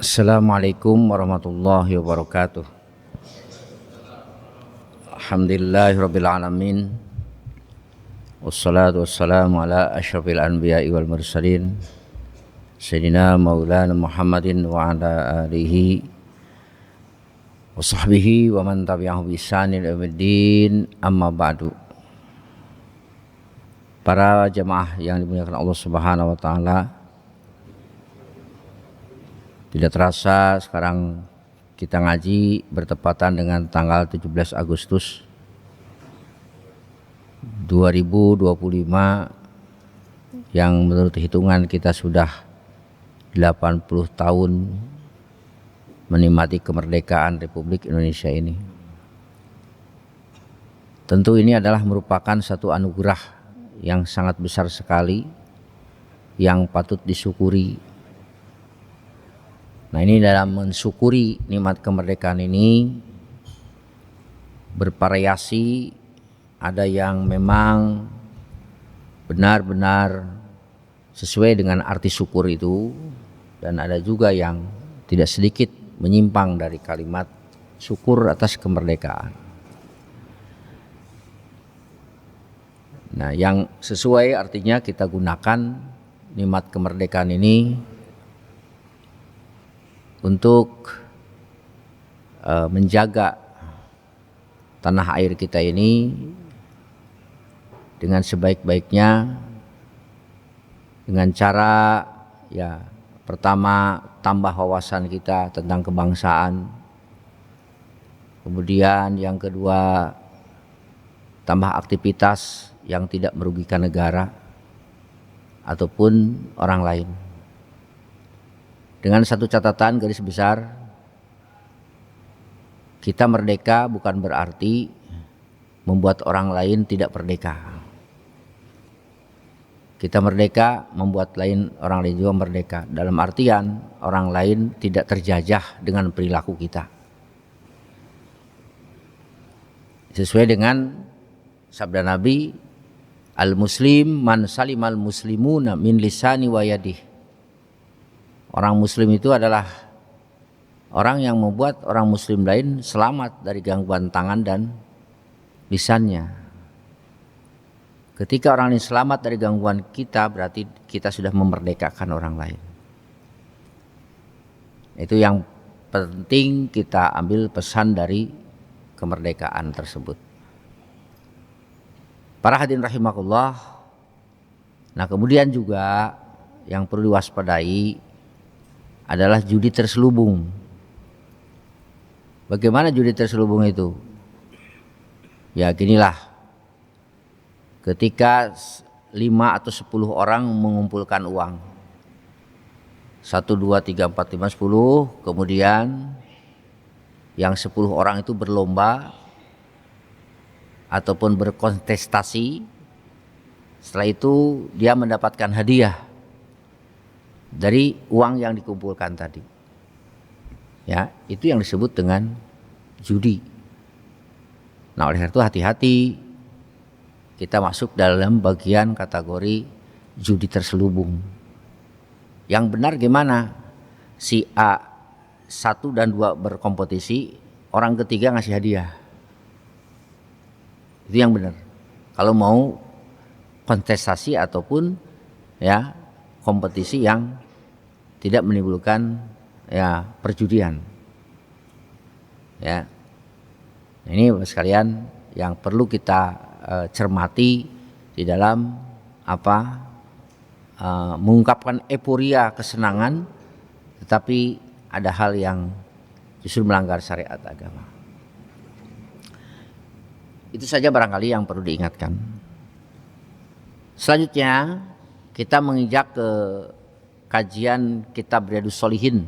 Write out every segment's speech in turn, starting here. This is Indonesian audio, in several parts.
Assalamualaikum warahmatullahi wabarakatuh. Alhamdulillahirabbil alamin. Wassalatu wassalamu ala asyrafil anbiya'i wal mursalin Sayyidina Maulana Muhammadin wa ala alihi wa sahbihi wa man tabi'ahu bi ihsanin ila yaumiddin. Amma ba'du. Para jemaah yang dimuliakan Allah Subhanahu wa taala, tidak terasa sekarang kita ngaji bertepatan dengan tanggal 17 Agustus 2025 yang menurut hitungan kita sudah 80 tahun menikmati kemerdekaan Republik Indonesia ini. Tentu ini adalah merupakan satu anugerah yang sangat besar sekali yang patut disyukuri. Nah, ini dalam mensyukuri nikmat kemerdekaan ini bervariasi, ada yang memang benar-benar sesuai dengan arti syukur itu, dan ada juga yang tidak sedikit menyimpang dari kalimat syukur atas kemerdekaan. Nah, yang sesuai artinya kita gunakan nikmat kemerdekaan ini untuk menjaga tanah air kita ini dengan sebaik-baiknya, dengan cara pertama tambah wawasan kita tentang kebangsaan, kemudian yang kedua tambah aktivitas yang tidak merugikan negara ataupun orang lain. Dengan satu catatan garis besar, kita merdeka bukan berarti membuat orang lain tidak merdeka. Kita merdeka membuat orang lain juga merdeka. Dalam artian orang lain tidak terjajah dengan perilaku kita. Sesuai dengan sabda Nabi, al-muslim man salimal muslimuna min lisani wa yadihi. Orang muslim itu adalah orang yang membuat orang muslim lain selamat dari gangguan tangan dan lisannya. Ketika orang lain selamat dari gangguan kita, berarti kita sudah memerdekakan orang lain. Itu yang penting kita ambil pesan dari kemerdekaan tersebut. Para hadirin rahimakumullah. Nah, kemudian juga yang perlu diwaspadai adalah judi terselubung. Bagaimana judi terselubung itu? Ya, ginilah. Ketika 5 atau 10 orang mengumpulkan uang, 1, 2, 3, 4, 5, 10, kemudian yang 10 orang itu berlomba ataupun berkontestasi. Setelah itu dia mendapatkan hadiah dari uang yang dikumpulkan tadi. Ya, itu yang disebut dengan judi. Nah, oleh karena itu hati-hati, kita masuk dalam bagian kategori judi terselubung. Yang benar gimana? Si A 1 dan 2 berkompetisi, orang ketiga ngasih hadiah. Itu yang benar. Kalau mau kontestasi ataupun kompetisi yang tidak menimbulkan perjudian. Ya. Ini sekalian yang perlu kita cermati di dalam mengungkapkan euforia kesenangan, tetapi ada hal yang justru melanggar syariat agama. Itu saja barangkali yang perlu diingatkan. Selanjutnya kita menginjak ke kajian kitab Riyadhus Shalihin,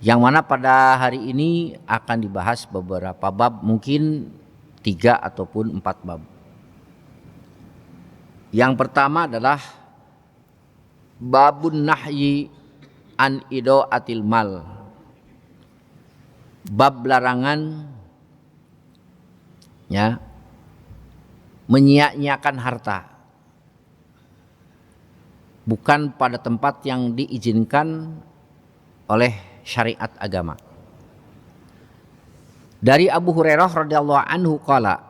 yang mana pada hari ini akan dibahas beberapa bab, mungkin 3 ataupun 4 bab. Yang pertama adalah babun nahyi an idaatil mal, bab larangan menyia-nyiakan harta, bukan pada tempat yang diizinkan oleh syariat agama. Dari Abu Hurairah radhiyallahu anhu qala,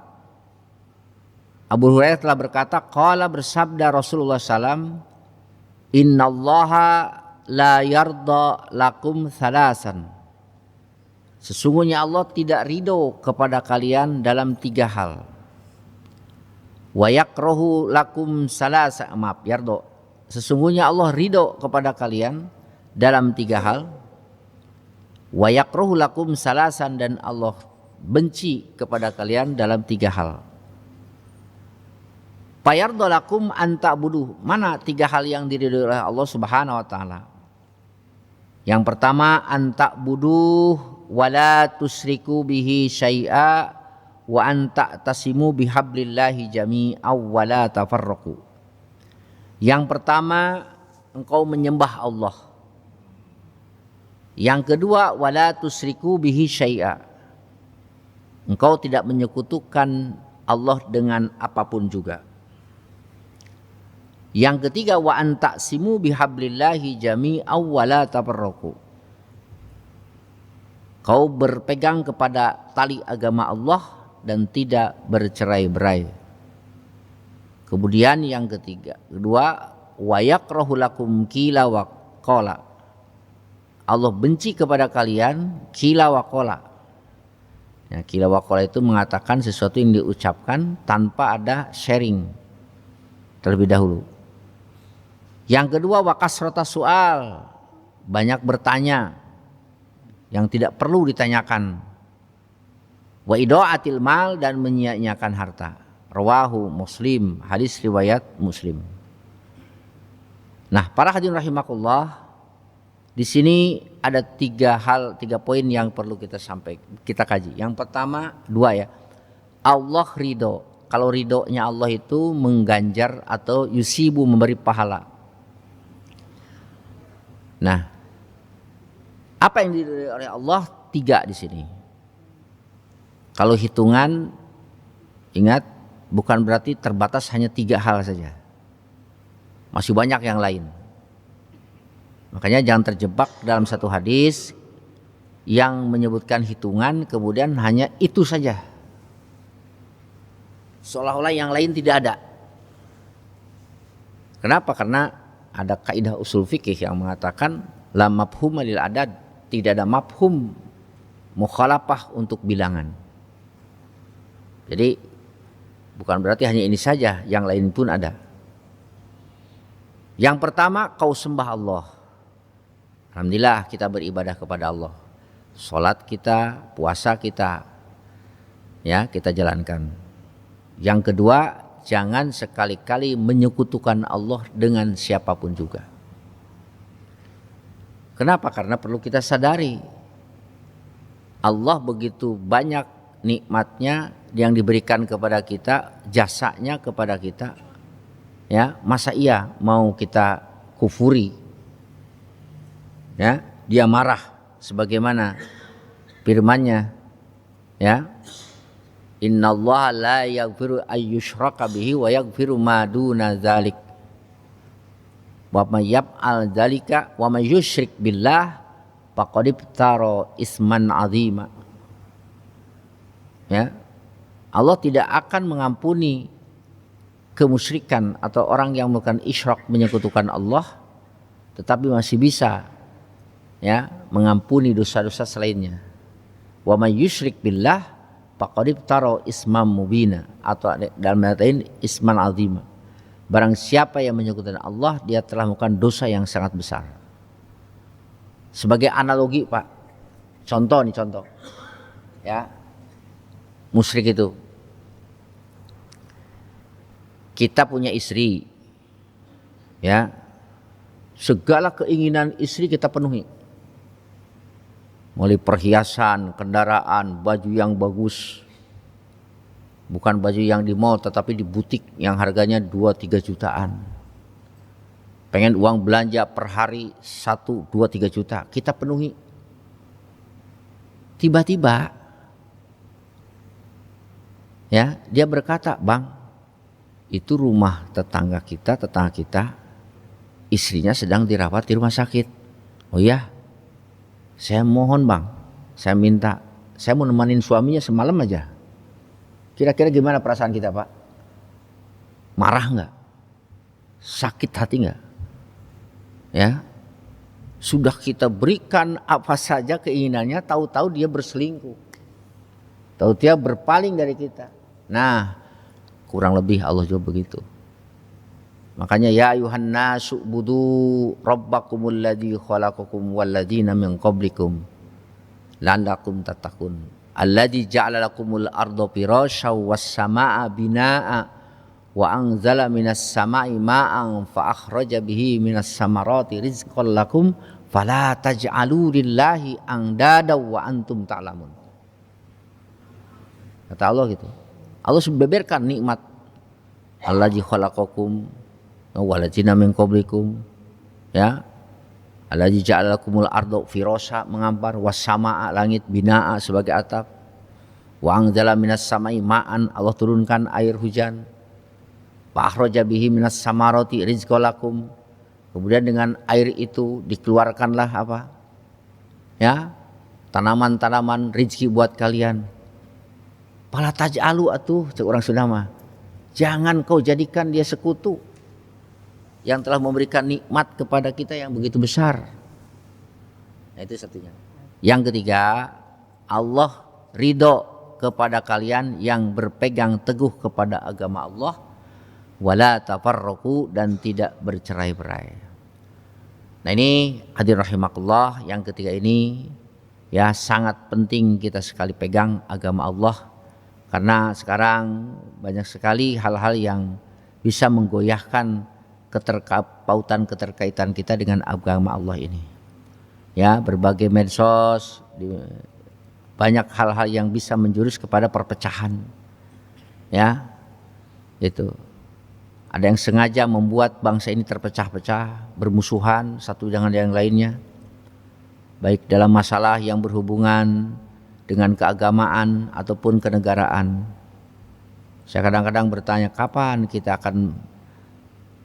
Abu Hurairah telah berkata, qala bersabda Rasulullah SAW, innallaha la yarda lakum thalasan. Sesungguhnya Allah tidak ridho kepada kalian dalam 3 hal. Wa yakrahu lakum salasa, maaf, yardo. Sesungguhnya Allah ridho kepada kalian dalam 3 hal. Wa yakrahu lakum salasan, dan Allah benci kepada kalian dalam 3 hal. Fayardo lakum anta'buduh. Mana 3 hal yang diridhoi oleh Allah Subhanahu wa taala? Yang pertama, anta'buduh wala tusriku bihi syai'a wa anta'tasimu bihablillahi jami'aw wala tafarraqu. Yang pertama, engkau menyembah Allah. Yang kedua, wala tusriku bihi syai'a. Engkau tidak menyekutukan Allah dengan apapun juga. Yang ketiga, wa anta'simu bihablillahi jami'aw wala tafarraqu. Kau berpegang kepada tali agama Allah dan tidak bercerai-berai. Kemudian yang kedua, wa yakrahu lakum qila wa qala. Allah benci kepada kalian qila wa qala. Ya, qila wa qala itu mengatakan sesuatu yang diucapkan tanpa ada sharing terlebih dahulu. Yang kedua, wa kasrata su'al, banyak bertanya yang tidak perlu ditanyakan. Wa idaatil mal, dan menyia-nyiakan harta. Rawahu Muslim, hadis riwayat Muslim. Nah, para hadirin rahimakumullah, di sini ada 3 poin yang perlu kita kaji. Yang pertama, 2 ya. Allah ridho. Kalau ridhonya Allah itu mengganjar atau yusibu, memberi pahala. Nah, apa yang diridhoi oleh Allah? 3 di sini. Kalau hitungan, ingat, bukan berarti terbatas hanya 3 hal saja. Masih banyak yang lain. Makanya jangan terjebak dalam satu hadis yang menyebutkan hitungan kemudian hanya itu saja. Seolah-olah yang lain tidak ada. Kenapa? Karena ada kaidah usul fikih yang mengatakan la mafhum lil adad, tidak ada mafhum mukhalafah untuk bilangan. Jadi bukan berarti hanya ini saja, yang lain pun ada. Yang pertama, kau sembah Allah. Alhamdulillah kita beribadah kepada Allah. Salat kita, puasa kita, ya kita jalankan. Yang kedua, jangan sekali-kali menyekutukan Allah dengan siapapun juga. Kenapa? Karena perlu kita sadari Allah begitu banyak nikmatnya yang diberikan kepada kita, jasanya kepada kita. Ya, masa iya mau kita kufuri? Ya, dia marah sebagaimana firman-Nya, ya. Innallaha la yaghfiru ayyushraka bihi wa yaghfiru ma duna dzalik. Wa may yaf'al dzalika wa may yusyrik billah faqad iftara isman 'azima. Ya. Allah tidak akan mengampuni kemusyrikan atau orang yang melakukan isyrak, menyekutukan Allah, tetapi masih bisa ya mengampuni dosa-dosa selainnya. Wa may yusyrik billah faqad iftara isman mubina, atau dalam artian isman azima. Barang siapa yang menyekutukan Allah, dia telah melakukan dosa yang sangat besar. Sebagai analogi, Pak, contoh. Ya. Musyrik itu, kita punya istri. Ya. Segala keinginan istri kita penuhi. Mulai perhiasan, kendaraan, baju yang bagus. Bukan baju yang di mall, tetapi di butik yang harganya 2-3 jutaan. Pengen uang belanja per hari 1-2-3 juta, kita penuhi. Tiba-tiba ya, dia berkata, "Bang, itu rumah tetangga kita, istrinya sedang dirawat di rumah sakit." "Oh ya, Saya mohon bang, saya minta, saya mau nemanin suaminya semalam aja. Kira-kira gimana perasaan kita Pak? Marah nggak? Sakit hati nggak? Ya, sudah kita berikan apa saja keinginannya, tahu-tahu dia berselingkuh, tahu dia berpaling dari kita. Nah, kurang lebih Allah juga begitu. Makanya ya ayuhan nasu budu rabbakumul ladzi khalaqakum wal ladzina min qablikum la'allakum tattaqun alladzi ja'ala lakumul arda firasya was samaa'a binaa'a wa anzala minas samaa'i ma'an fa akhraja bihi minas samarati rizqan lakum fala taj'alu lillahi andada wa antum ta'lamun. Kata Allah gitu. Allah beberkan nikmat alladzi khalaqakum waladzina min qablikum, ya, alladzi ja'ala lakumul arda firasya mengampar, was samaa langit binaa sebagai atap, wa anzala minas samai ma'an Allah turunkan air hujan, fa akhraja bihi minas samarati rizqan lakum, kemudian dengan air itu dikeluarkanlah apa? Ya, tanaman-tanaman rezeki buat kalian. Pala taj'alu atuh cek orang Sunda mah. Jangan kau jadikan dia sekutu yang telah memberikan nikmat kepada kita yang begitu besar. Nah, itu satunya. Yang ketiga, Allah ridho kepada kalian yang berpegang teguh kepada agama Allah, wala tafarraqu, dan tidak bercerai-berai. Nah ini hadirin rahimakumullah, yang ketiga ini ya sangat penting kita sekali pegang agama Allah, karena sekarang banyak sekali hal-hal yang bisa menggoyahkan keterkaitan kita dengan agama Allah ini. Ya, berbagai medsos, banyak hal-hal yang bisa menjurus kepada perpecahan. Ya, itu. Ada yang sengaja membuat bangsa ini terpecah-pecah, bermusuhan satu dengan yang lainnya. Baik dalam masalah yang berhubungan dengan keagamaan ataupun kenegaraan. Saya kadang-kadang bertanya, kapan kita akan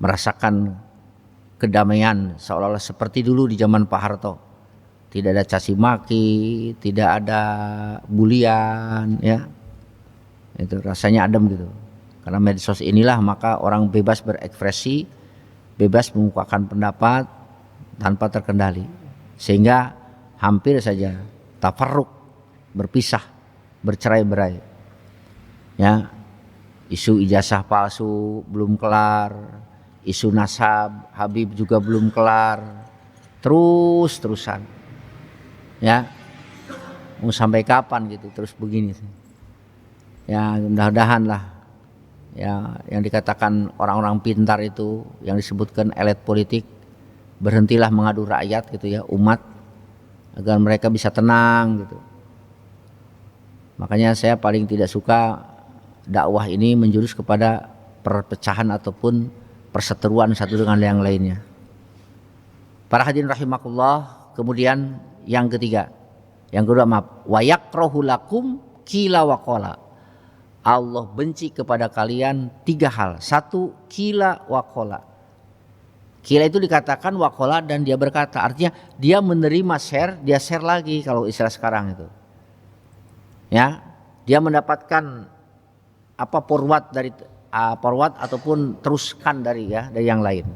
merasakan kedamaian seolah-olah seperti dulu di zaman Pak Harto. Tidak ada caci maki, tidak ada bulian, ya. Itu rasanya adem gitu. Karena medsos inilah maka orang bebas berekspresi, bebas mengungkapkan pendapat tanpa terkendali. Sehingga hampir saja tafarruq, berpisah, bercerai-berai. Ya. Isu ijazah palsu belum kelar. Isu nasab Habib juga belum kelar, terus-terusan, ya, mau sampai kapan gitu terus begini, ya mudah-mudahan lah, ya yang dikatakan orang-orang pintar itu yang disebutkan elit politik berhentilah mengadu rakyat gitu ya, umat, agar mereka bisa tenang gitu. Makanya saya paling tidak suka dakwah ini menjurus kepada perpecahan ataupun perseteruan satu dengan yang lainnya. Para hadirin rahimakumullah, kemudian yang ketiga, yang kedua maaf, wa yakrahu lakum qila wa qala. Allah benci kepada kalian tiga hal. Satu, qila wa qala. Qila itu dikatakan wa qala dan dia berkata, artinya dia menerima share, dia share lagi kalau istilah sekarang itu. Ya, dia mendapatkan apa forward ataupun teruskan dari yang lain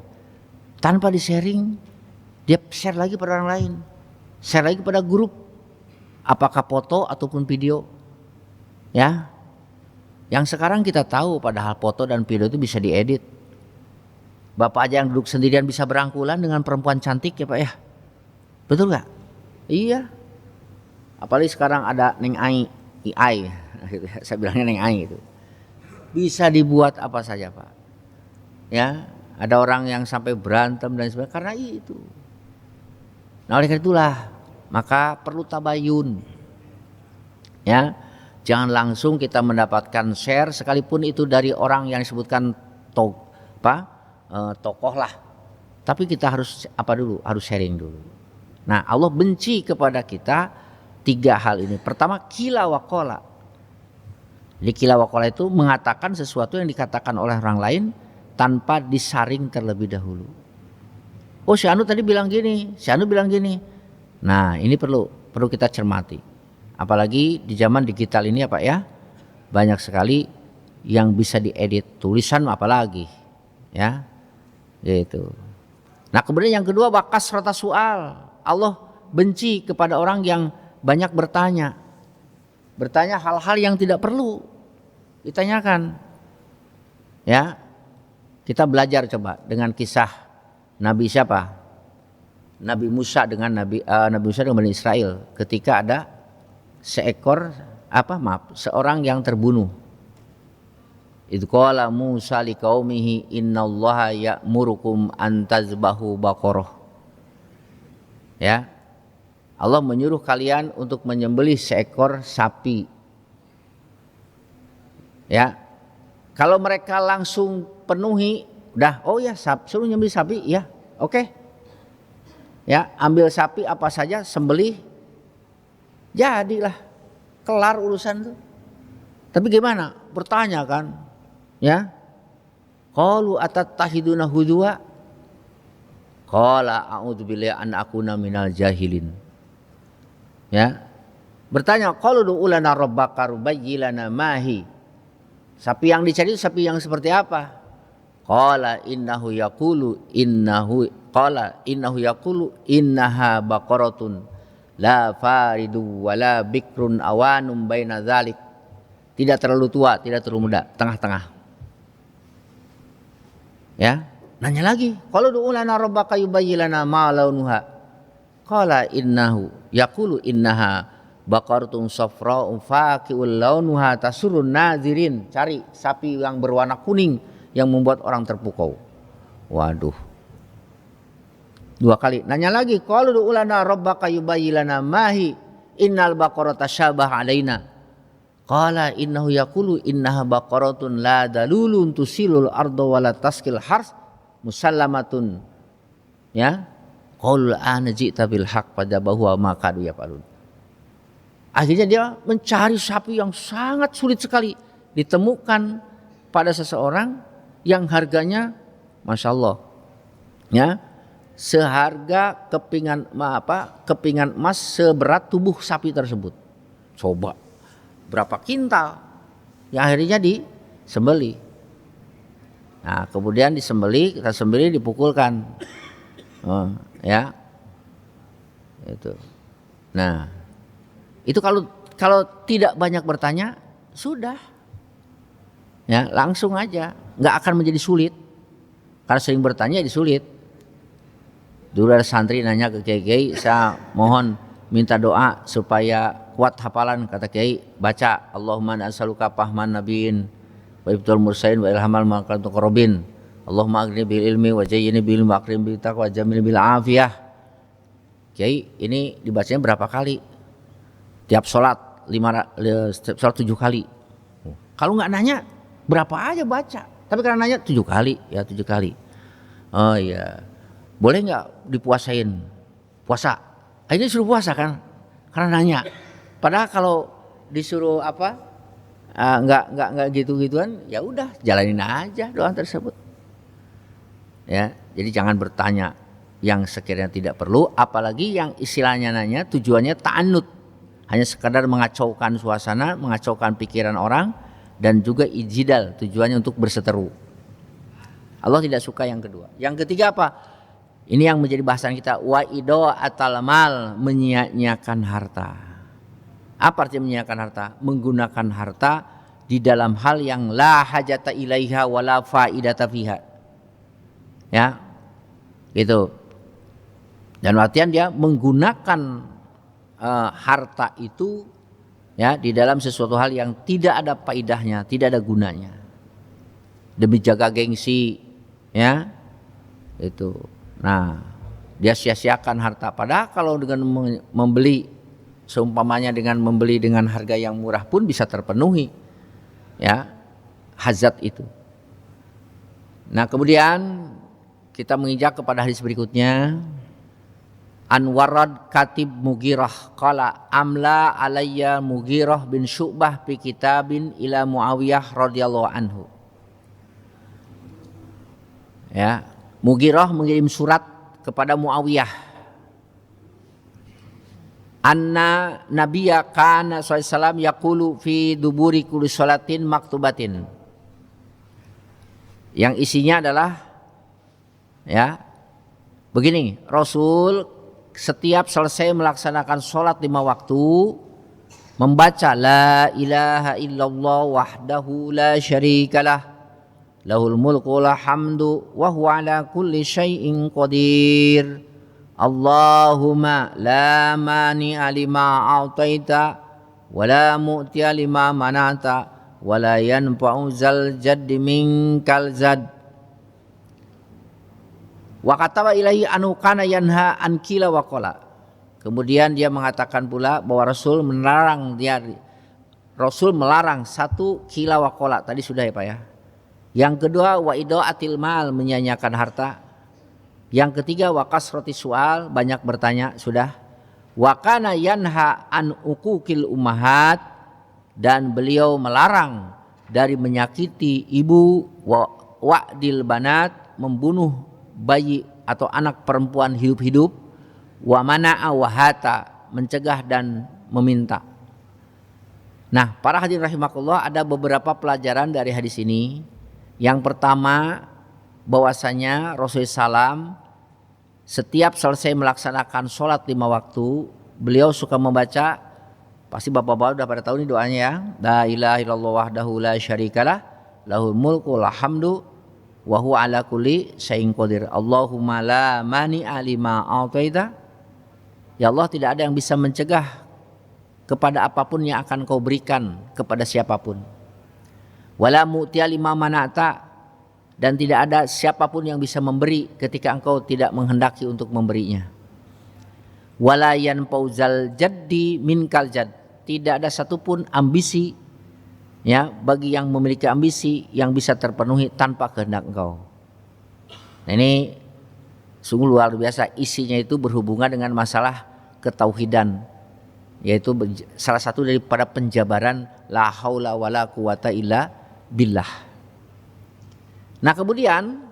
tanpa di sharing, dia share lagi pada orang lain, share lagi pada grup, apakah foto ataupun video, ya, yang sekarang kita tahu padahal foto dan video itu bisa diedit. Bapak aja yang duduk sendirian bisa berangkulan dengan perempuan cantik ya Pak ya, betul nggak? Iya, apalagi sekarang ada Neng AI, saya bilangnya Neng AI itu. Bisa dibuat apa saja Pak. Ya, ada orang yang sampai berantem dan sebagainya karena itu. Nah oleh karena itulah maka perlu tabayun. Ya, jangan langsung kita mendapatkan share sekalipun itu dari orang yang disebutkan tokoh lah. Tapi kita harus harus sharing dulu. Nah Allah benci kepada kita tiga hal ini. Pertama, qila wa qala. Di qila wa qala itu mengatakan sesuatu yang dikatakan oleh orang lain tanpa disaring terlebih dahulu. Oh si Anu tadi bilang gini, si Anu bilang gini. Nah, ini perlu kita cermati. Apalagi di zaman digital ini ya Pak ya, banyak sekali yang bisa diedit, tulisan apalagi ya, gitu. Nah, kemudian yang kedua, wakas rata soal. Allah benci kepada orang yang banyak bertanya hal-hal yang tidak perlu ditanyakan. Ya, kita belajar coba dengan kisah Nabi siapa? Nabi Musa dengan Nabi Musa dengan Bani Israel, ketika ada seorang yang terbunuh. Idz qala Musa liqaumihi innallaha ya'murukum an tazbahu baqarah. Ya. Allah menyuruh kalian untuk menyembelih seekor sapi. Ya. Kalau mereka langsung penuhi, udah, oh ya, suruh nyembelih sapi, ya, oke. Ya, ambil sapi apa saja, sembelih, jadilah, kelar urusan itu. Tapi gimana? Bertanya kan, ya. Qalu atattahiduna hudwa? Qala a'udzubillahi an akuna minal jahilin. Ya. Bertanya, qalu du'u lana rabbaka rubayyilana mahi. Sapi yang dicari itu sapi yang seperti apa? Qala innahu yaqulu innaha baqaratun la faridu wala bikrun awanum baina dzalik. Tidak terlalu tua, tidak terlalu muda, tengah-tengah. Ya, nanya lagi, qala du'u lana rabbaka yubayyilana ma launuha. Qala innahu yaqulu innaha baqaratun safra'un faqi'ul launuha tasurrun nazirin. Cari sapi yang berwarna kuning yang membuat orang terpukau. Waduh. 2 kali. Nanya lagi, qalu du'u lana rabbaka yubayyilana mahi innal baqarata syabah alaina. Qala innahu yaqulu innaha baqaratun la dalulun tusilul arda wala taskil hars musallamatun. Ya. Qul ana ji'ta bil haqq fadabahu ma kadu yaqulun. Akhirnya dia mencari sapi yang sangat sulit sekali ditemukan pada seseorang yang harganya, masya Allah, ya, seharga kepingan emas seberat tubuh sapi tersebut. Coba berapa kintal? Yang akhirnya disembelih. Nah, kemudian kita sembelih, dipukulkan, ya, itu. Nah. Itu kalau tidak banyak bertanya, sudah, ya, langsung aja, nggak akan menjadi sulit. Karena sering bertanya jadi sulit. Dulu ada santri nanya ke Kiai, saya mohon minta doa supaya kuat hafalan. Kata Kiai, baca Allahumma as'aluka fahman nabiyyin wa ibtul mursalin wa ilhamal maqatul qarabin. Allahumma aghnini bil ilmi wa zayyini bil ilmi wa akrim bil taqwa wa jamil bil afiyah. Kiai, ini dibacanya berapa kali? Tiap sholat 7 kali. Kalau nggak nanya berapa aja baca. Tapi karena nanya 7 kali, ya 7 kali. Oh iya, boleh nggak dipuasain? Puasa. Akhirnya suruh puasa kan? Karena nanya. Padahal kalau disuruh nggak gitu-gituan, ya udah jalanin aja doa tersebut. Ya, jadi jangan bertanya yang sekiranya tidak perlu, apalagi yang istilahnya nanya tujuannya ta'annud. Hanya sekadar mengacaukan suasana, mengacaukan pikiran orang, dan juga ijidal, tujuannya untuk berseteru. Allah tidak suka yang kedua. Yang ketiga apa? Ini yang menjadi bahasan kita, wa ida'atal mal, menyia-nyiakan harta. Apa artinya menyia-nyiakan harta? Menggunakan harta di dalam hal yang la hajata ilaiha wa la faidata fiha. Ya. Gitu. Dan artian dia menggunakan harta itu, ya, di dalam sesuatu hal yang tidak ada faidahnya, tidak ada gunanya, demi jaga gengsi, ya, itu. Nah, dia sia-siakan harta. Padahal kalau dengan membeli, seumpamanya dengan membeli dengan harga yang murah pun bisa terpenuhi, ya, hazat itu. Nah, kemudian kita menginjak kepada hadis berikutnya. Anwarad Katib Mughirah qala amla alayya Mughirah bin Syu'bah bi kitabin ila Muawiyah radhiyallahu anhu. Ya, Mughirah mengirim surat kepada Muawiyah. anna nabiyya kana sallallahu alaihi wasallam yaqulu fi duburi kulli sholatin maktubatin. Yang isinya adalah ya begini, Rasul setiap selesai melaksanakan sholat 5 waktu membaca la ilaha illallah wahdahu la syarikalah lahul mulku wa lahul hamdu wa huwa ala kulli syai'in qadir. Allahumma la mani'a lima a'taita wa la mu'tiya lima mana'ta wa la yanfa'u zal jaddi minkal zad. Wa kataba ilahi anu kana yanha an kila wa qala. Kemudian dia mengatakan pula bahwa Rasul melarang satu kila wa qala, tadi sudah ya Pak ya. Yang kedua wa idaatil mal, menyanyiakan harta. Yang ketiga wa kasrati sual, banyak bertanya, sudah. Wa kana yanha an uquqil ummahat, dan beliau melarang dari menyakiti ibu, wa wa'dil banat, membunuh bayi atau anak perempuan hidup-hidup, wa mana'a wa hata, mencegah dan meminta. Nah, para hadirin rahimakumullah, ada beberapa pelajaran dari hadis ini. Yang pertama, bahwasanya Rasulullah SAW setiap selesai melaksanakan sholat 5 waktu, beliau suka membaca, pasti bapak-bapak udah pada tahu nih doanya ya, la ilaha illallah wahdahu la syarikalah lahul mulku wa lahul hamdu wa huwa ala kulli syai'in qadir. Allahumma la mani'a lima a'taita. Ya Allah, tidak ada yang bisa mencegah kepada apapun yang akan kau berikan kepada siapapun. Wala mu'tiya lima mana'ta, dan tidak ada siapapun yang bisa memberi ketika engkau tidak menghendaki untuk memberinya. Wala yanfauzal jaddi minkal jadd, tidak ada satupun ambisi ya bagi yang memiliki ambisi yang bisa terpenuhi tanpa kehendak engkau. Nah, ini sungguh luar biasa, isinya itu berhubungan dengan masalah ketauhidan, yaitu salah satu daripada penjabaran la haula wala quwata illa billah. Nah, kemudian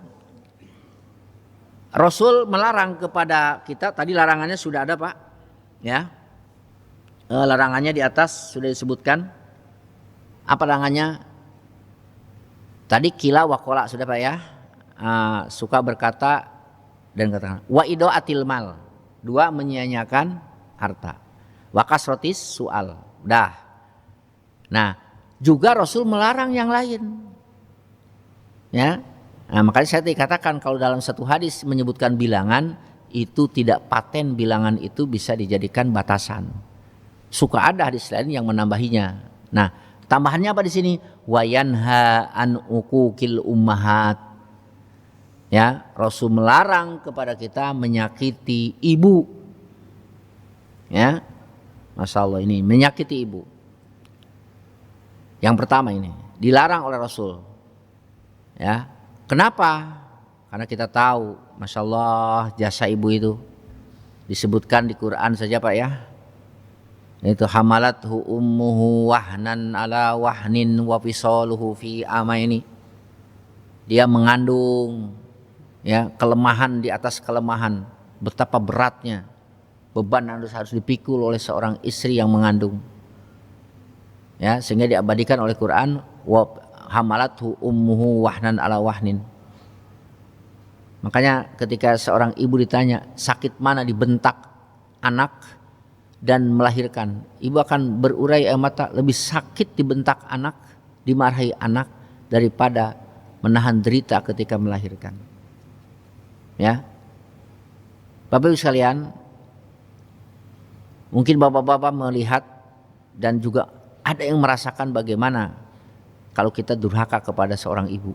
Rasul melarang kepada kita, tadi larangannya sudah ada Pak ya, larangannya di atas sudah disebutkan. Apa larangannya? Tadi kila wa qala sudah Pak ya, suka berkata dan katakan. Wa idaatil mal, 2 menyia-nyiakan harta. Wa kasrotis sual, dah. Nah, juga Rasul melarang yang lain. Ya, nah, makanya saya dikatakan kalau dalam satu hadis menyebutkan bilangan itu tidak paten, bilangan itu bisa dijadikan batasan. Suka ada hadis lain yang menambahinya. Nah, tambahannya apa di sini? Wayanha an uquqil ummahat. Ya, Rasul melarang kepada kita menyakiti ibu. Ya, Masya Allah, ini menyakiti ibu. Yang pertama ini dilarang oleh Rasul. Ya, kenapa? Karena kita tahu, Masya Allah, jasa ibu itu disebutkan di Quran saja Pak ya. Itu hamalathu ummuhu wahnan ala wahnin wa fisaluhu fi amaini. Dia mengandung ya kelemahan di atas kelemahan. Betapa beratnya beban yang harus dipikul oleh seorang istri yang mengandung. Ya, sehingga diabadikan oleh Quran wa hamalathu ummuhu wahnan ala wahnin. Makanya ketika seorang ibu ditanya sakit mana dibentak anak dan melahirkan, ibu akan berurai air mata, lebih sakit dibentak anak, dimarahi anak daripada menahan derita ketika melahirkan. Ya, Bapak Ibu sekalian, mungkin bapak-bapak melihat dan juga ada yang merasakan bagaimana kalau kita durhaka kepada seorang ibu.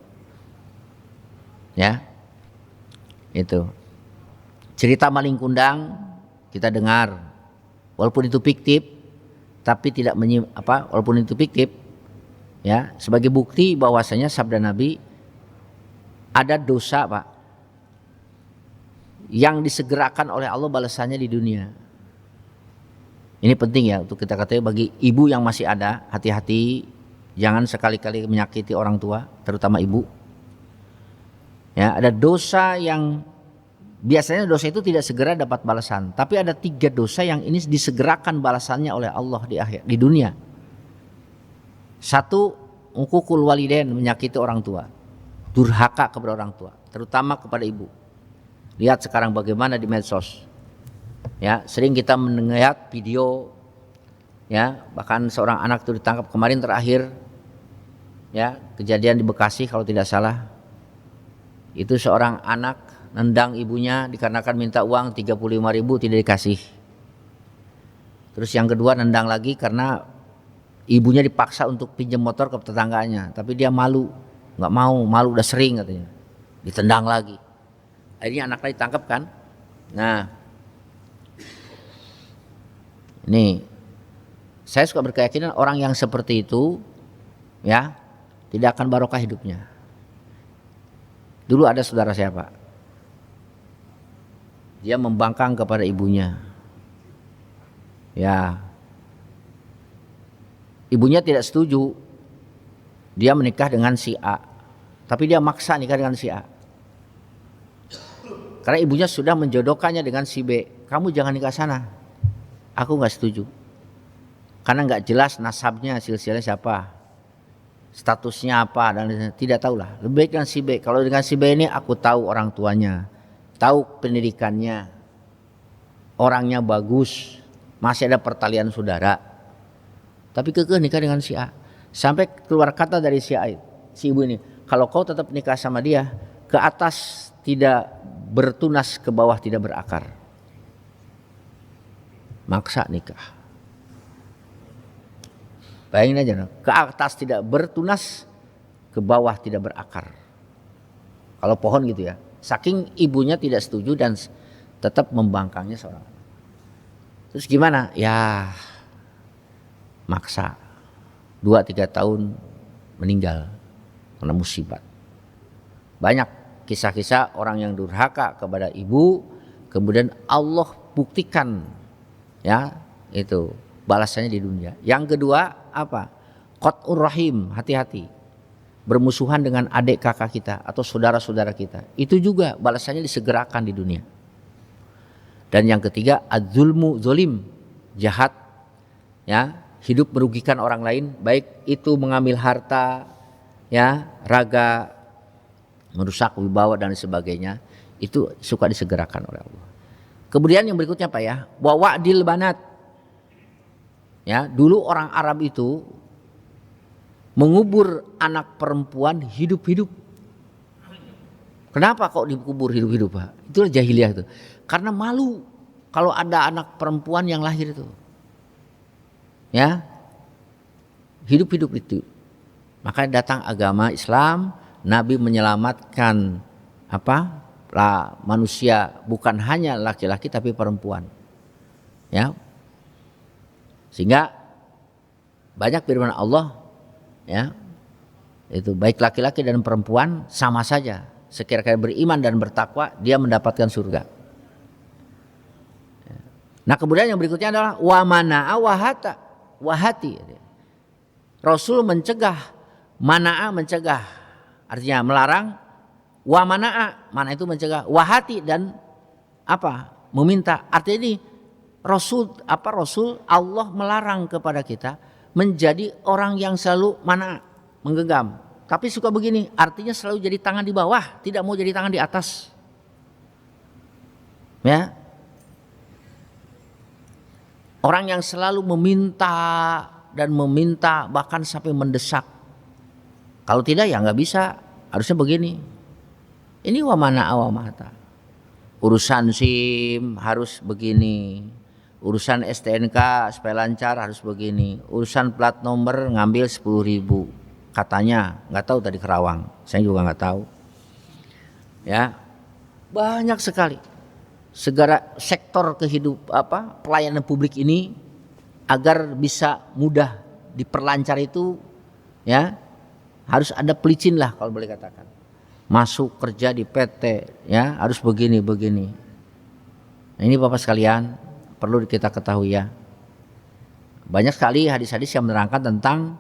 Ya, itu cerita maling kundang kita dengar, walaupun itu fiktif, tapi tidak walaupun itu fiktif, ya, sebagai bukti bahwasanya sabda Nabi ada dosa Pak yang disegerakan oleh Allah balasannya di dunia. Ini penting ya untuk kita ketahui bagi ibu yang masih ada, hati-hati, jangan sekali-kali menyakiti orang tua, terutama ibu. Ya, ada dosa yang biasanya dosa itu tidak segera dapat balasan, tapi ada 3 dosa yang ini disegerakan balasannya oleh Allah di dunia. 1, uququl walidain, menyakiti orang tua, durhaka kepada orang tua, terutama kepada ibu. Lihat sekarang bagaimana di medsos, ya sering kita mendengar video, ya bahkan seorang anak itu ditangkap kemarin terakhir, ya kejadian di Bekasi kalau tidak salah. Itu seorang anak nendang ibunya dikarenakan minta uang 35.000 tidak dikasih. Terus yang kedua nendang lagi karena ibunya dipaksa untuk pinjam motor ke tetangganya, tapi dia malu, nggak mau, malu udah sering katanya, ditendang lagi. Akhirnya anaknya ditangkap kan. Nah, ini saya suka berkeyakinan orang yang seperti itu, ya tidak akan barokah hidupnya. Dulu ada saudara saya Pak, dia membangkang kepada ibunya, ya ibunya tidak setuju dia menikah dengan si A, tapi dia maksa nikah dengan si A karena ibunya sudah menjodohkannya dengan si B. Kamu jangan nikah sana, aku nggak setuju, karena nggak jelas nasabnya, silsilahnya siapa, statusnya apa, dan tidak tahulah. Lebih baik dengan si B. Kalau dengan si B ini aku tahu orang tuanya, tahu pendidikannya, orangnya bagus, masih ada pertalian saudara, tapi kekeh nikah dengan si A. Sampai keluar kata dari si A, si ibu ini, kalau kau tetap nikah sama dia, ke atas tidak bertunas, ke bawah tidak berakar. Maksa nikah. Bayangin aja, ke atas tidak bertunas, ke bawah tidak berakar. Kalau pohon gitu ya. Saking ibunya tidak setuju dan tetap membangkangnya seorang anak. Terus gimana? Ya maksa. 2-3 tahun meninggal karena musibat. Banyak kisah-kisah orang yang durhaka kepada ibu, kemudian Allah buktikan, ya itu balasannya di dunia. Yang kedua apa? Qat'ur rahim, hati-hati. Bermusuhan dengan adik kakak kita atau saudara-saudara kita, itu juga balasannya disegerakan di dunia. Dan yang ketiga az-zulmu, zolim, jahat, ya hidup merugikan orang lain, baik itu mengambil harta, ya raga, merusak wibawa dan sebagainya, itu suka disegerakan oleh Allah. Kemudian yang berikutnya Pak ya, wa wa'dil banat. Ya, dulu orang Arab itu mengubur anak perempuan hidup-hidup. Kenapa kok dikubur hidup-hidup Pak? Itulah jahiliyah itu. Karena malu kalau ada anak perempuan yang lahir itu. Ya. Hidup-hidup itu. Makanya datang agama Islam, Nabi menyelamatkan manusia, bukan hanya laki-laki tapi perempuan. Ya. Sehingga banyak firman Allah, ya itu baik laki-laki dan perempuan sama saja, sekiranya beriman dan bertakwa dia mendapatkan surga. Nah kemudian yang berikutnya adalah wamana'a wahati. Rasul mencegah, mana'a mencegah, artinya melarang, wamana'a mana itu mencegah, wahati dan meminta. Artinya ini Rasul Allah melarang kepada kita menjadi orang yang selalu menggenggam, tapi suka begini, artinya selalu jadi tangan di bawah, tidak mau jadi tangan di atas. Ya. Orang yang selalu meminta dan meminta bahkan sampai mendesak. Kalau tidak ya nggak bisa, harusnya begini. Ini wamana awamata. Urusan SIM harus begini. Urusan STNK supaya lancar harus begini. Urusan plat nomor ngambil 10.000. Katanya, nggak tahu tadi Kerawang. Saya juga nggak tahu. Ya, banyak sekali. Segala sektor pelayanan publik ini agar bisa mudah diperlancar itu, ya harus ada pelicin lah kalau boleh katakan. Masuk kerja di PT, ya harus begini. Nah, ini Bapak sekalian, perlu kita ketahui ya. Banyak sekali hadis-hadis yang menerangkan tentang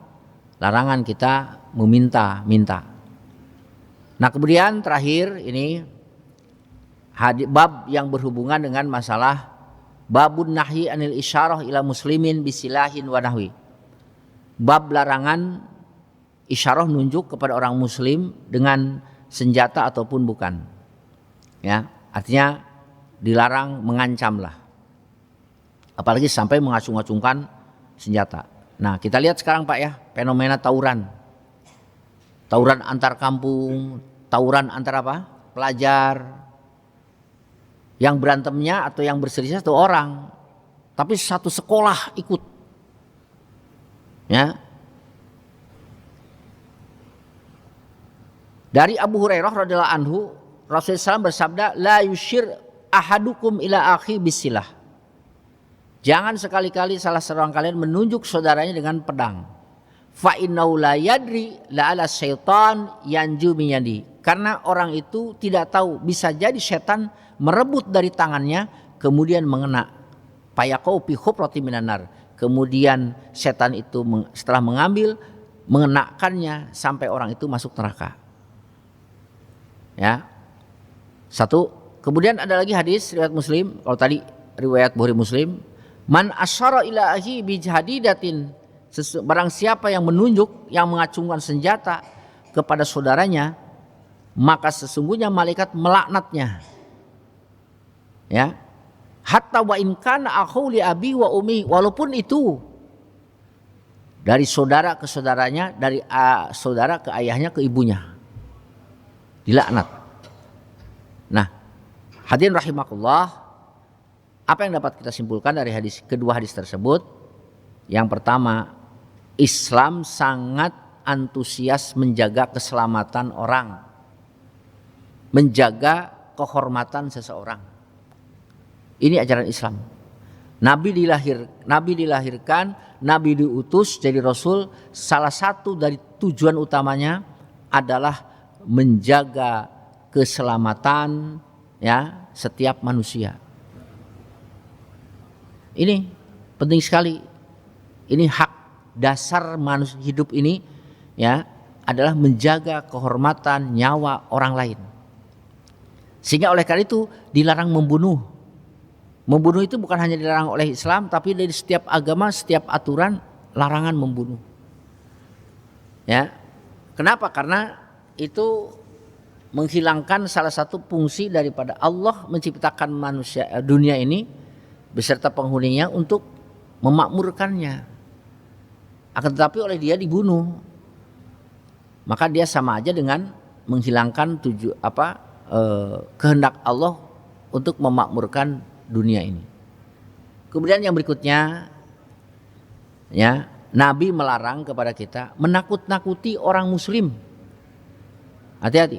larangan kita minta. Nah kemudian terakhir ini bab yang berhubungan dengan masalah babun nahyi anil isyarah ila muslimin bisilahin wa nahwi. Bab larangan isyarah nunjuk kepada orang muslim dengan senjata ataupun bukan. Ya, artinya dilarang mengancam lah. Apalagi sampai mengacung-acungkan senjata. Nah, kita lihat sekarang Pak ya, fenomena tawuran. Tawuran antar kampung, tawuran antar apa? Pelajar. Yang berantemnya atau yang berselisih satu orang, tapi satu sekolah ikut. Ya. Dari Abu Hurairah radhiyallahu anhu, Rasulullah SAW bersabda, la yushir ahadukum ila akhi bisilah. Jangan sekali-kali salah seorang kalian menunjuk saudaranya dengan pedang. Fa innahu la yadri la ala syaitan yanju min yadi. Karena orang itu tidak tahu, bisa jadi setan merebut dari tangannya kemudian mengena. Fayaqau fi khufrati minan nar. Kemudian setan itu setelah mengambil mengenakannya sampai orang itu masuk neraka. Ya. Satu, kemudian ada lagi hadis riwayat Muslim, kalau tadi riwayat Bukhari Muslim, man asyara ila ahi bi jahadidatin, barang siapa yang menunjuk, yang mengacungkan senjata kepada saudaranya, maka sesungguhnya malaikat melaknatnya. Ya. Hatta wa in kana akhu li abi wa ummi, walaupun itu dari saudara ke saudaranya, dari saudara ke ayahnya ke ibunya. Dilaknat. Nah, hadirin rahimakumullah, apa yang dapat kita simpulkan dari kedua hadis tersebut? Yang pertama, Islam sangat antusias menjaga keselamatan orang, menjaga kehormatan seseorang. Ini ajaran Islam. Nabi dilahirkan, Nabi diutus jadi Rasul. Salah satu dari tujuan utamanya adalah menjaga keselamatan ya setiap manusia. Ini penting sekali. Ini hak dasar manusia hidup ini ya adalah menjaga kehormatan nyawa orang lain. Sehingga oleh karena itu dilarang membunuh. Membunuh itu bukan hanya dilarang oleh Islam, tapi dari setiap agama, setiap aturan larangan membunuh. Ya, kenapa? Karena itu menghilangkan salah satu fungsi daripada Allah menciptakan manusia dunia ini beserta penghuninya untuk memakmurkannya. Akan tetapi oleh dia dibunuh, maka dia sama aja dengan menghilangkan kehendak Allah untuk memakmurkan dunia ini. Kemudian yang berikutnya, ya, Nabi melarang kepada kita menakut-nakuti orang Muslim. Hati-hati.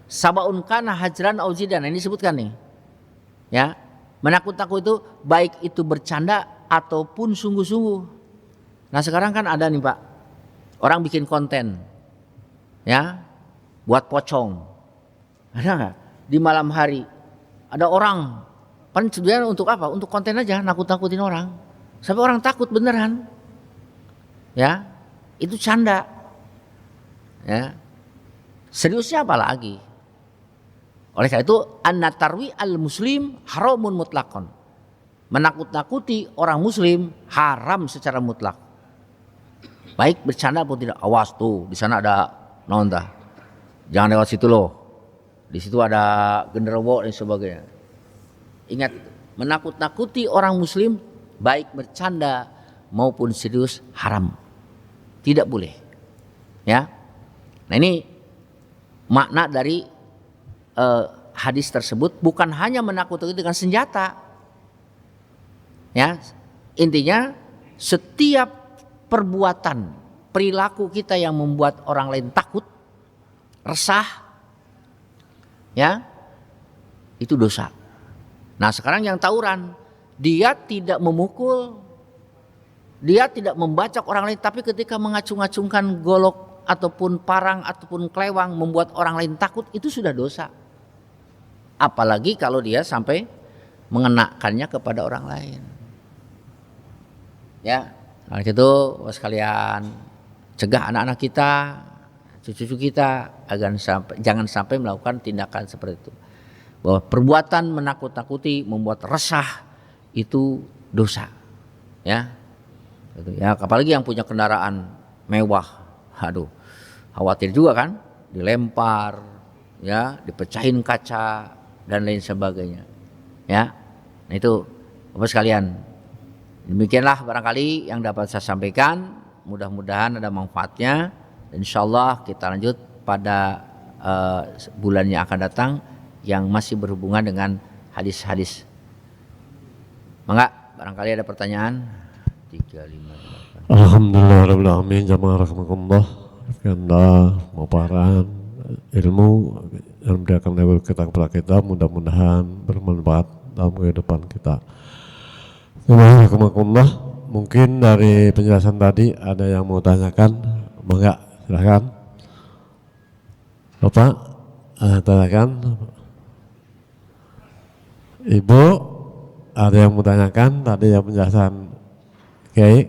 Sabaun kana hajran au zidan. Ini disebutkan nih. Ya, menakut-nakut itu baik itu bercanda ataupun sungguh-sungguh. Nah sekarang kan ada nih Pak, orang bikin konten, ya, buat pocong. Ada nggak? Di malam hari ada orang. Kan sebenarnya untuk apa? Untuk konten aja, nakut-nakutin orang. Sampai orang takut beneran. Ya, itu canda. Ya. Seriusnya apa lagi? Oleh karena itu, an-natarwi al-muslim haramun mutlakon. Menakut-nakuti orang muslim haram secara mutlak. Baik bercanda pun tidak. Awas tuh, di sana ada nonton. Jangan lewat situ loh. Di situ ada genderuwo dan sebagainya. Ingat, menakut-nakuti orang muslim baik bercanda maupun serius haram. Tidak boleh. Ya. Nah ini makna dari hadis tersebut, bukan hanya menakut-nakuti dengan senjata. Ya. Intinya setiap perbuatan, perilaku kita yang membuat orang lain takut, resah, ya, itu dosa. Nah sekarang yang tawuran, dia tidak memukul, dia tidak membacok orang lain, tapi ketika mengacung-acungkan golok ataupun parang ataupun kelewang membuat orang lain takut, itu sudah dosa. Apalagi kalau dia sampai mengenakannya kepada orang lain. Ya, kalau gitu sekalian cegah anak-anak kita, cucu-cucu kita agar jangan sampai melakukan tindakan seperti itu. bahwa perbuatan menakut-nakuti, membuat resah itu dosa. Ya. Gitu. Ya, apalagi yang punya kendaraan mewah. Aduh, khawatir juga kan, dilempar, ya, dipecahin kaca dan lain sebagainya. Ya. Nah, itu Bapak sekalian. Demikianlah barangkali yang dapat saya sampaikan. Mudah-mudahan ada manfaatnya. Insyaallah kita lanjut pada bulan yang akan datang yang masih berhubungan dengan hadis-hadis. Mangga, barangkali ada pertanyaan. 358. Alhamdulillahirrahmanirrahim. Jamaah rahimakumullah. Karena pemaparan ilmu yang akan kita kepada kita mudah-mudahan bermanfaat dalam kehidupan kita. Jamaah rahimakumullah. Mungkin dari penjelasan tadi ada yang mau tanyakan, mangga silakan. Bapak, tanyakan. Ibu, ada yang mau tanyakan tadi yang penjelasan Kiai?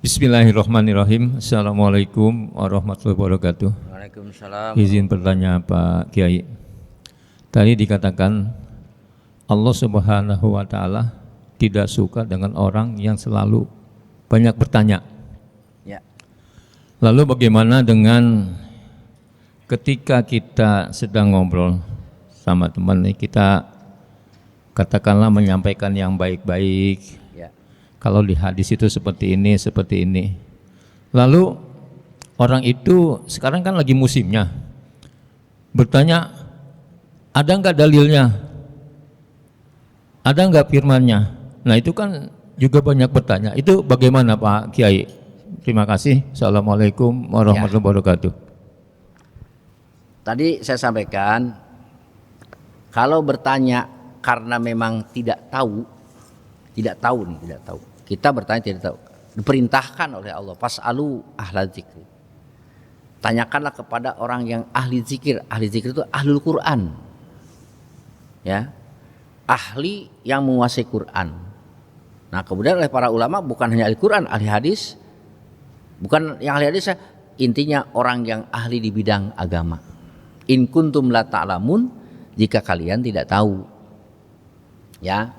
Bismillahirrahmanirrahim. Assalamualaikum warahmatullahi wabarakatuh. Waalaikumsalam. Izin bertanya Pak Kiai. Tadi dikatakan Allah Subhanahu wa taala tidak suka dengan orang yang selalu banyak bertanya. Ya. Lalu bagaimana dengan ketika kita sedang ngobrol sama teman kita katakanlah menyampaikan yang baik-baik. Ya. Kalau di hadis itu seperti ini, seperti ini. Lalu orang itu sekarang kan lagi musimnya. Bertanya, ada enggak dalilnya? Ada enggak firmannya? Nah itu kan juga banyak bertanya. Itu bagaimana Pak Kiai? Terima kasih. Assalamualaikum warahmatullahi wabarakatuh. Tadi saya sampaikan, kalau bertanya karena memang tidak tahu. Kita bertanya tidak tahu. Diperintahkan oleh Allah, fas'alu ahla dzikri. Tanyakanlah kepada orang yang ahli zikir. Ahli zikir itu ahlul Quran. Ya. Ahli yang menguasai Quran. Nah, kemudian oleh para ulama bukan hanya ahli Quran, ahli hadis. Bukan yang ahli hadis, intinya orang yang ahli di bidang agama. In kuntum la ta'lamun, jika kalian tidak tahu. Ya.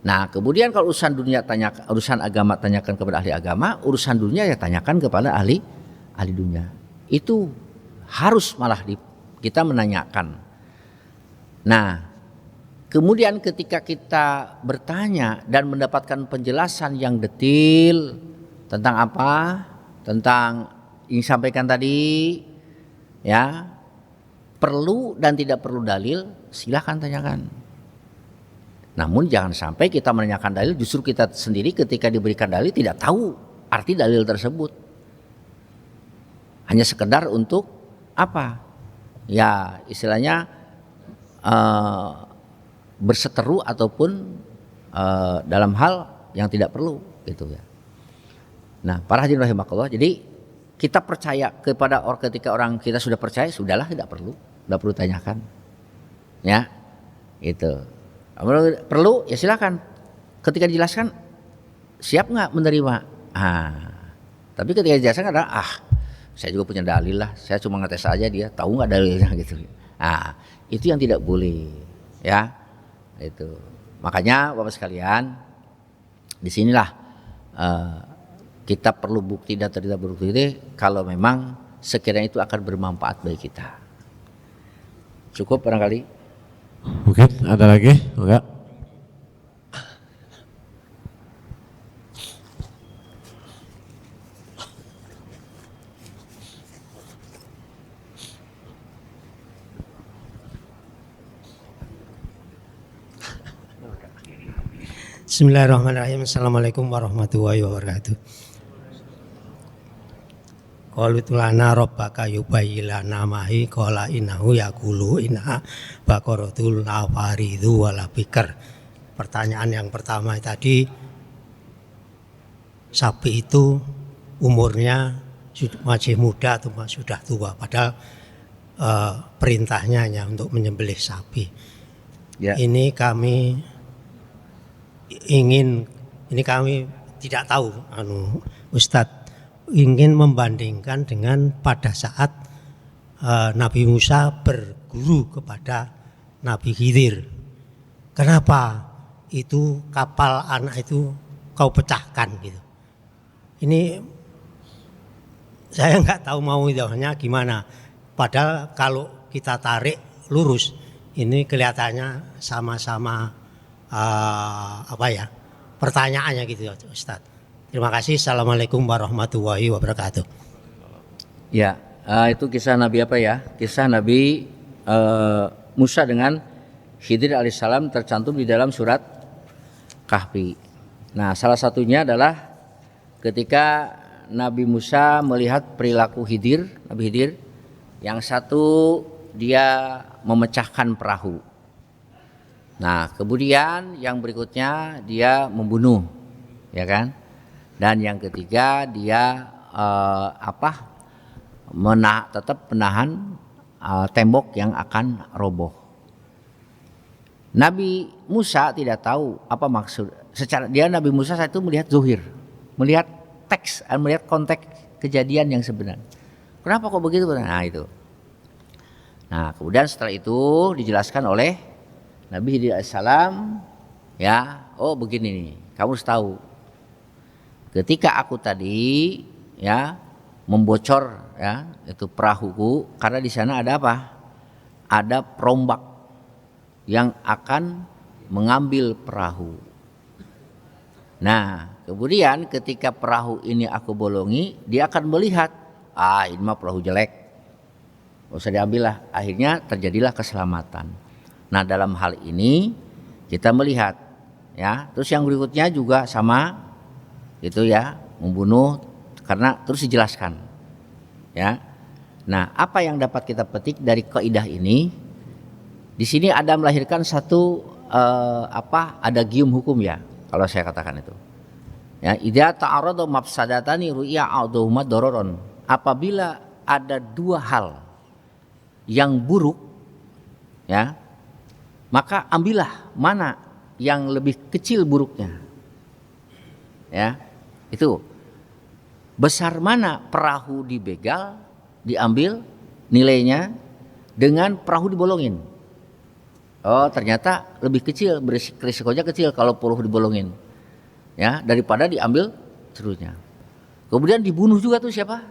Nah, kemudian kalau urusan dunia urusan agama tanyakan kepada ahli agama, urusan dunia ya tanyakan kepada ahli dunia. Itu harus malah kita menanyakan. Nah, kemudian ketika kita bertanya dan mendapatkan penjelasan yang detail tentang apa? Tentang yang disampaikan tadi, ya, perlu dan tidak perlu dalil, silakan tanyakan. Namun jangan sampai kita menanyakan dalil, justru kita sendiri ketika diberikan dalil tidak tahu arti dalil tersebut. Hanya sekedar untuk apa? Ya istilahnya berseteru ataupun dalam hal yang tidak perlu gitu ya. Nah, para hadirin rahimakumullah, jadi kita percaya kepada orang, ketika orang kita sudah percaya, sudahlah tidak perlu tanyakan. Ya. Itu. Perlu ya silakan. Ketika dijelaskan siap nggak menerima? Tapi ketika dijelaskan adalah saya juga punya dalil lah. Saya cuma ngetes aja dia tahu nggak dalilnya gitu. Itu yang tidak boleh, ya. Itu. Makanya Bapak sekalian, disinilah kita perlu bukti dan tidak berbukti kalau memang sekiranya itu akan bermanfaat bagi kita. Cukup barangkali. Mungkin ada lagi? Enggak? Bismillahirrahmanirrahim. Assalamualaikum warahmatullahi wabarakatuh. Qalu tulana rabbaka yubayyilana mahi qala innahu yaqulu inna baqaratul lafaridhu wala bikr. Pertanyaan yang pertama tadi, sapi itu umurnya masih muda atau sudah tua, padahal perintahnya hanya untuk menyembelih sapi. Ya. Ini kami ingin, ini kami tidak tahu, Ustadz ingin membandingkan dengan pada saat Nabi Musa berguru kepada Nabi Khidir. Kenapa itu kapal anak itu kau pecahkan gitu? Ini saya nggak tahu mau jawabnya gimana. Padahal kalau kita tarik lurus, ini kelihatannya sama-sama pertanyaannya gitu ya Ustadz. Terima kasih. Assalamualaikum warahmatullahi wabarakatuh. Ya, itu kisah Nabi apa ya? Kisah Nabi Musa dengan Khidir alaihissalam tercantum di dalam surat Kahfi. Nah, salah satunya adalah ketika Nabi Musa melihat perilaku Nabi Khidir, yang satu dia memecahkan perahu. Nah, kemudian yang berikutnya dia membunuh, ya kan? Dan yang ketiga dia tetap menahan tembok yang akan roboh. Nabi Musa tidak tahu apa maksud. Nabi Musa saat itu melihat zuhir, melihat teks, melihat konteks kejadian yang sebenarnya. Kenapa kok begitu? Nah itu. Nah kemudian setelah itu dijelaskan oleh Nabi Khidir alaihissalam, ya, oh begini nih, kamu harus tahu. Ketika aku tadi ya membocor ya itu perahuku, karena di sana ada apa? Ada perombak yang akan mengambil perahu. Nah, kemudian ketika perahu ini aku bolongi, dia akan melihat, ini mah perahu jelek, gak usah diambil lah. Akhirnya terjadilah keselamatan. Nah, dalam hal ini kita melihat, ya. Terus yang berikutnya juga sama, itu ya, membunuh, karena terus dijelaskan, ya. Nah, apa yang dapat kita petik dari kaidah ini? Di sini ada melahirkan satu adagium hukum ya, kalau saya katakan itu. Ya, idza ta'arada mafsadatani ru'iya a'dhuma dararon. Apabila ada dua hal yang buruk, ya, maka ambillah mana yang lebih kecil buruknya. Ya, itu. Besar mana perahu dibegal, diambil nilainya dengan perahu dibolongin. Oh ternyata lebih kecil, risikonya kecil kalau perahu dibolongin, ya, daripada diambil seluruhnya. Kemudian dibunuh juga tuh siapa?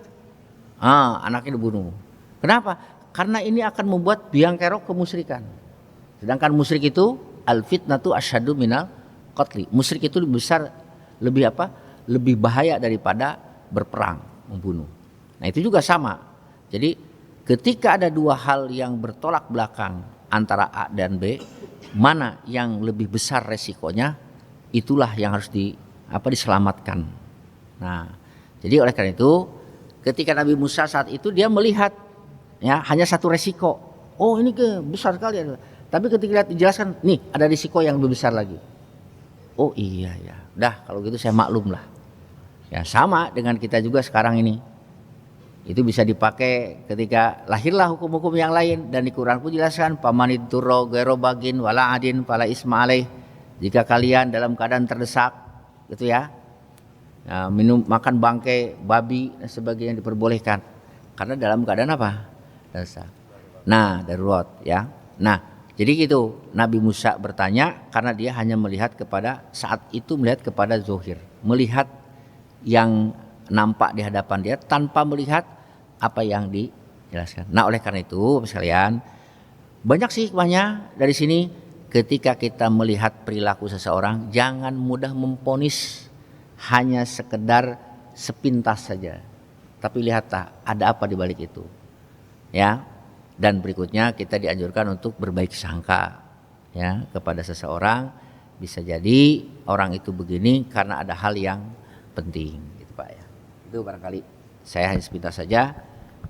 Anaknya dibunuh. Kenapa? Karena ini akan membuat biang kerok kemusyrikan. Sedangkan musyrik itu al-fitnatu asyaddu minal qatli. Musyrik itu lebih besar, lebih bahaya daripada berperang, membunuh. Nah itu juga sama. Jadi ketika ada dua hal yang bertolak belakang antara A dan B, mana yang lebih besar resikonya, itulah yang harus diselamatkan. Nah, jadi oleh karena itu, ketika Nabi Musa saat itu dia melihat, ya, hanya satu resiko. Oh ini besar sekali. Tapi ketika dijelaskan, nih ada risiko yang lebih besar lagi. Oh iya ya, dah kalau gitu saya maklum lah. Ya sama dengan kita juga sekarang ini. Itu bisa dipakai ketika lahirlah hukum-hukum yang lain, dan di Quran pun jelaskan pamanid turro ghairu bagin wala adin fala isma alaih. Jika kalian dalam keadaan terdesak gitu ya, makan bangkai babi dan sebagainya diperbolehkan karena dalam keadaan apa? Terdesak. Nah, darurat ya. Nah, jadi gitu Nabi Musa bertanya karena dia hanya melihat saat itu melihat kepada zuhir, melihat yang nampak di hadapan dia tanpa melihat apa yang dijelaskan. Nah, oleh karena itu, sekalian, banyak sih hikmahnya dari sini. Ketika kita melihat perilaku seseorang, jangan mudah memponis hanya sekedar sepintas saja. Tapi lihatlah ada apa di balik itu. Ya. Dan berikutnya kita dianjurkan untuk berbaik sangka ya kepada seseorang. Bisa jadi orang itu begini karena ada hal yang penting gitu Pak ya. Itu barangkali saya hanya sepintas saja.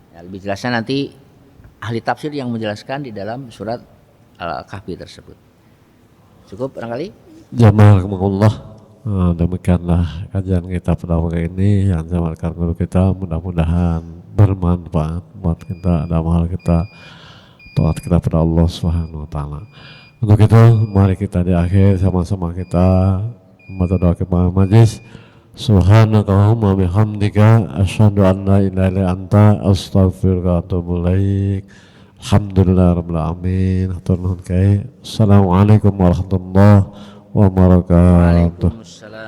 Ya, lebih jelasnya nanti ahli tafsir yang menjelaskan di dalam surat Al-Kahfi tersebut. Cukup barangkali? Jazakumullah. Demikianlah kajian kita pada hari ini yang disampaikan guru kita, mudah-mudahan bermanfaat buat kita dalam hal kita taat kita pada Allah Subhanahu wa taala. Untuk itu mari kita di akhir sama-sama kita membaca doa kepada majlis. Subhanakallahumma bihamdika asyhadu an la ilaha illa anta astaghfiruka wa atubu ilaik. Alhamdulillah rabbil alamin. Hatur nuhun kiai. Assalamualaikum warahmatullahi wabarakatuh. Waalaikumsalam.